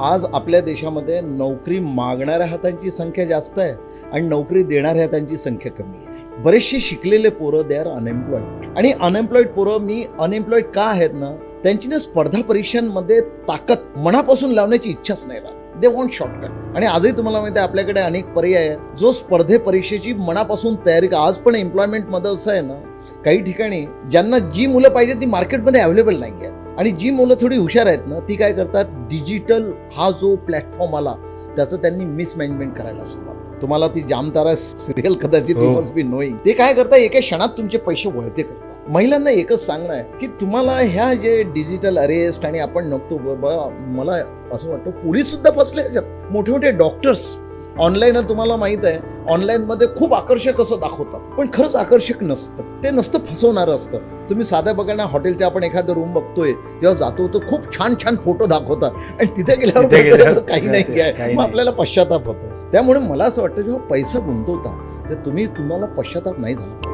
आज आपल्या देशामध्ये नोकरी मागणाऱ्या हातांची संख्या जास्त आहे आणि नोकरी देणाऱ्या हातांची संख्या कमी आहे. बरेचसे शिकलेले पोरं दे आर अनएम्प्लॉईड. आणि अनएम्प्लॉईड पोरं मी अनएम्प्लॉईड का आहेत ना, त्यांची ना स्पर्धा परीक्षांमध्ये ताकद मनापासून लावण्याची इच्छाच नाही राहत. They want shortcut. आणि आजही तुम्हाला माहिती आहे आपल्याकडे अनेक पर्याय आहेत जो स्पर्धे परीक्षेची मनापासून तयारी. आज पण एम्प्लॉयमेंटमध्ये असं आहे ना, काही ठिकाणी ज्यांना जी मुलं पाहिजे ती मार्केटमध्ये अवेलेबल नाही आहेत आणि जी मुलं थोडी हुशार आहेत ना ती काय करतात, डिजिटल हा जो प्लॅटफॉर्म आला त्याचं त्यांनी मिसमॅनेजमेंट करायला सुरुवात. तुम्हाला ती जामतारा सिरियल कदाचित मस्ट बी नोईंग. ते काय करतात, एका क्षणात तुमचे पैसे वळते करतात. महिलांना एकच सांगणं आहे की तुम्हाला ह्या जे डिजिटल अरेस्ट आणि आपण नको बाबा, मला असं वाटतं पोलीस सुद्धा फसले ह्याच्यात. मोठे मोठे डॉक्टर्स ऑनलाईन, तुम्हाला माहित आहे ऑनलाईन मध्ये खूप आकर्षक असं दाखवतात पण खरंच आकर्षक नसतं. ते नसतं, फसवणारं असतं. तुम्ही साध्या बघा ना, हॉटेलच्या आपण एखादा रूम बघतोय तेव्हा जातो तर खूप छान छान फोटो दाखवतात आणि तिथे गेल्यावर काही नाही आहे, मग आपल्याला पश्चाताप होतो. त्यामुळे मला असं वाटतं जेव्हा पैसा गुंतवता तर तुम्हाला पश्चाताप नाही झाला.